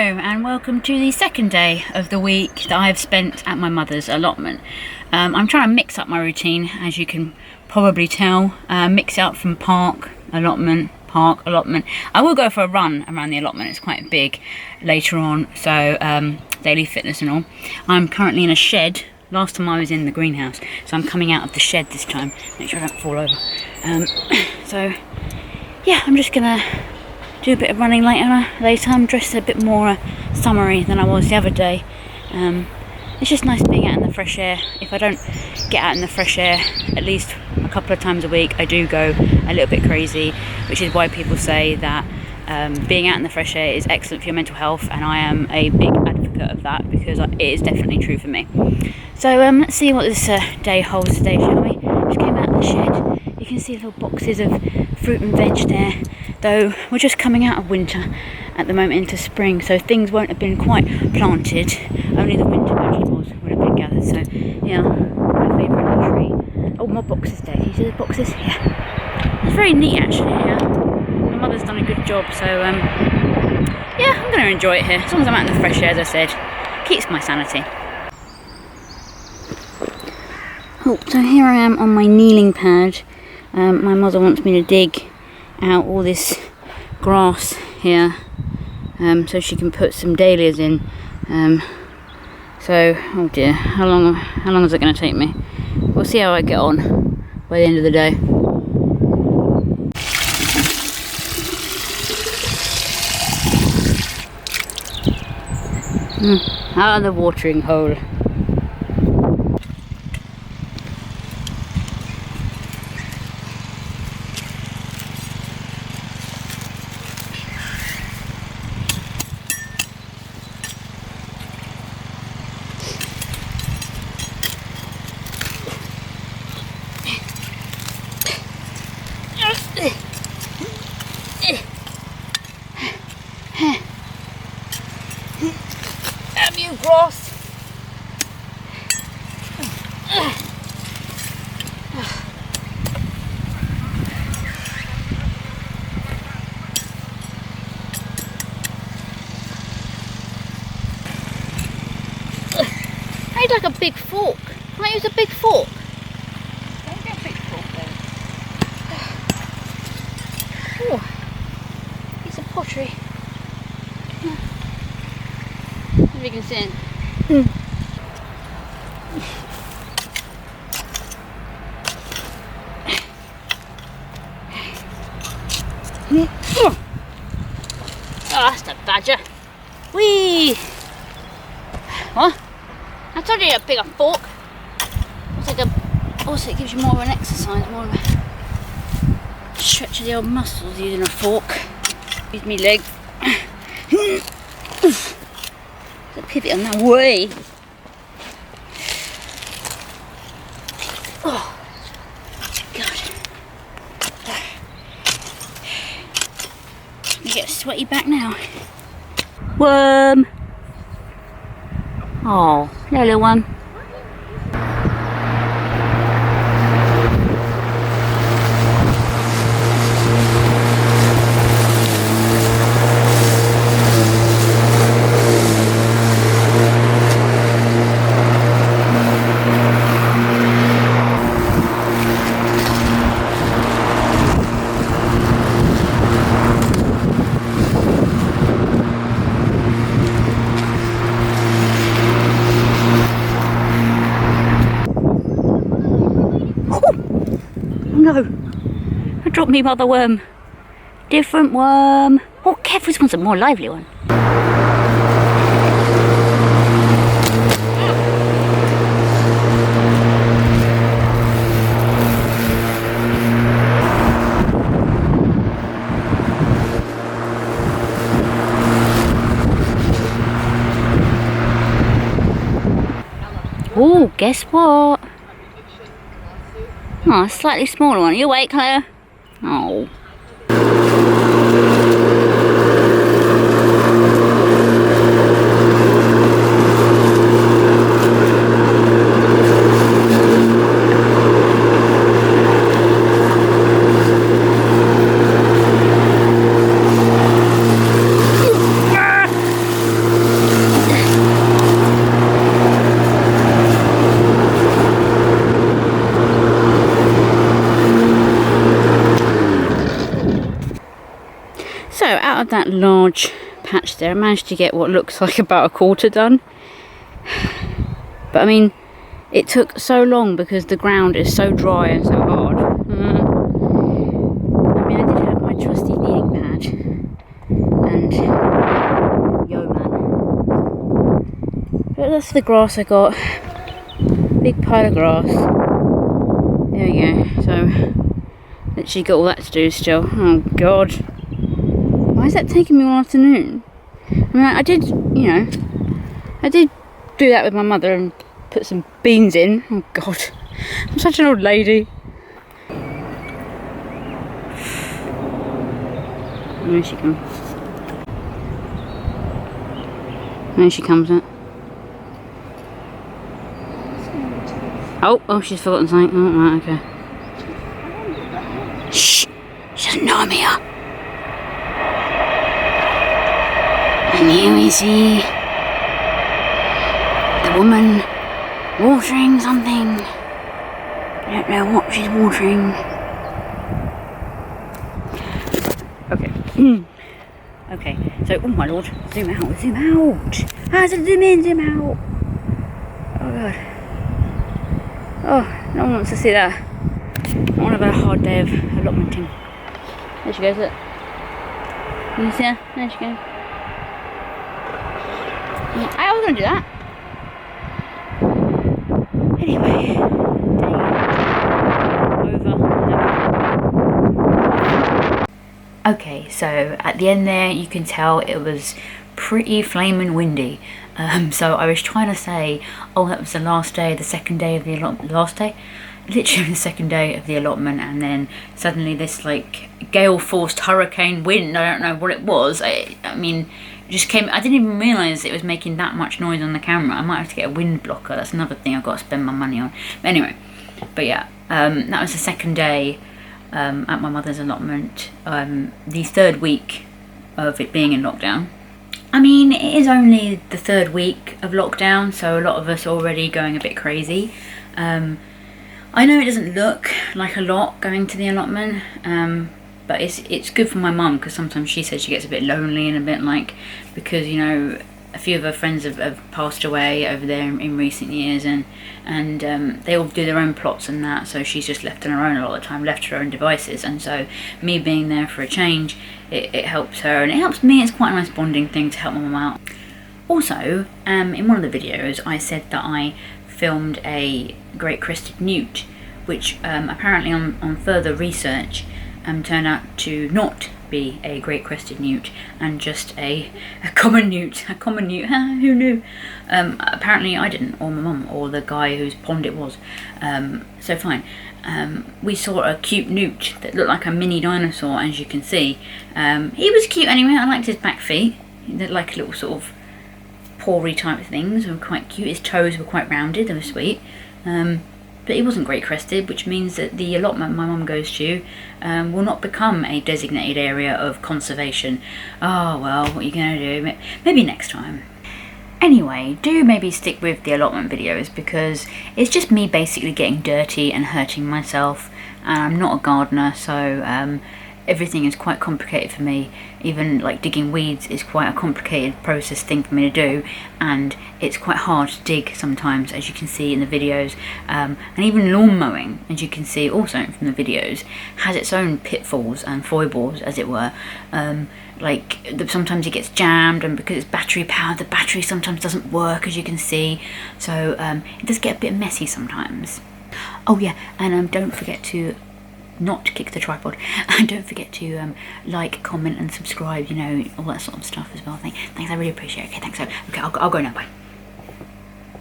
and welcome to the second day of the week that I've spent at my mother's allotment. I'm trying to mix up my routine, as you can probably tell. Mix it up from park, allotment. I will go for a run around the allotment, it's quite big later on, so daily fitness and all. I'm currently in a shed. Last time I was in the greenhouse, so I'm coming out of the shed this time. Make sure I don't fall over. So yeah, I'm just gonna do a bit of running later. I'm dressed a bit more summery than I was the other day. It's just nice being out in the fresh air. If I don't get out in the fresh air at least a couple of times a week, I do go a little bit crazy, which is why people say that being out in the fresh air is excellent for your mental health, and I am a big advocate of that because it is definitely true for me. So let's see what this day holds today, shall we? Just came out of the shed. You can see little boxes of fruit and veg there, though we're just coming out of winter at the moment into spring, so things won't have been quite planted. Only the winter vegetables would have been gathered. So yeah, my favourite little tree. Oh, more boxes there. Can you see the boxes? Yeah, it's very neat actually. Yeah, my mother's done a good job. So yeah, I'm going to enjoy it here as long as I'm out in the fresh air. As I said, keeps my sanity. Oh, so here I am on my kneeling pad. My mother wants me to dig out all this grass here, so she can put some dahlias in. So, oh dear, how long is it going to take me? We'll see how I get on by the end of the day. Out of the watering hole. Have you grass? I need like a big fork. Can I use a big fork? Don't get a big fork then. Oh, piece of pottery. If you can see it. Oh, that's the badger. Whee! What? I told you a bigger fork. Also, it gives you more of an exercise, more of a stretch of the old muscles using a fork. Use me leg. The pivot on that way. Oh, God. You get sweaty back now. Worm. Oh, hello, little one. No, I dropped me mother worm. Different worm. Oh, Kev, this one's a more lively one. Oh, guess what? Oh, a slightly smaller one. Are you awake, Claire? Oh. of that large patch there, I managed to get what looks like about a quarter done. But I mean, it took so long because the ground is so dry and so hard. I mean, I did have my trusty kneading pad and yo man. But that's the grass I got. Big pile of grass. There we go. So, literally got all that to do still. Oh god. Why is that taking me all afternoon? I mean, I did, you know, I did do that with my mother and put some beans in. Oh god. I'm such an old lady. There she comes. There she comes out. Oh, she's forgotten something. Oh, right, okay. Shh! She doesn't know I'm here. And here we see the woman watering something. I don't know what she's watering. Okay. Okay, so, oh my lord, zoom out, zoom out! Ah, zoom in, zoom out! Oh god. Oh, no one wants to see that. I want to have a hard day of allotmenting. There she goes, look. Can you see her? There she goes. I was going to do that. Anyway, day over. Okay, so at the end there, you can tell it was pretty flaming windy. So I was trying to say, oh, that was the last day, the second day of the last day? Literally the second day of the allotment, and then suddenly this like gale-forced hurricane wind, I don't know what it was, I mean, it just came, I didn't even realise it was making that much noise on the camera. I might have to get a wind blocker, that's another thing I've got to spend my money on. But anyway, but yeah, that was the second day at my mother's allotment, the third week of it being in lockdown. I mean, it is only the third week of lockdown, so a lot of us are already going a bit crazy. I know it doesn't look like a lot going to the allotment, but it's good for my mum, because sometimes she says she gets a bit lonely and a bit like, because, you know, a few of her friends have passed away over there in recent years, and they all do their own plots and that, so she's just left on her own a lot of the time, left to her own devices, and so me being there for a change, it helps her, and it helps me. It's quite a nice bonding thing to help my mum out. Also, in one of the videos I said that I filmed a great crested newt, which apparently on further research turned out to not be a great crested newt and just a common newt. Who knew? Apparently I didn't, or my mum, or the guy whose pond it was. So fine. We saw a cute newt that looked like a mini dinosaur, as you can see. He was cute anyway. I liked his back feet. He looked like little sort of pawry type things. They were quite cute. His toes were quite rounded. They were sweet. But he wasn't great crested, which means that the allotment my mum goes to will not become a designated area of conservation. Oh well, what are you going to do? Maybe next time. Anyway, do maybe stick with the allotment videos, because it's just me basically getting dirty and hurting myself. I'm not a gardener, so everything is quite complicated for me. Even like digging weeds is quite a complicated process thing for me to do, and it's quite hard to dig sometimes, as you can see in the videos. And even lawn mowing, as you can see also from the videos, has its own pitfalls and foibles, as it were. Sometimes it gets jammed, and because it's battery powered, the battery sometimes doesn't work, as you can see. So it does get a bit messy sometimes. Oh yeah, and don't forget to not kick the tripod, and don't forget to like, comment and subscribe, you know, all that sort of stuff as well. Thanks, I really appreciate it. Okay, thanks. Okay, I'll go now, bye.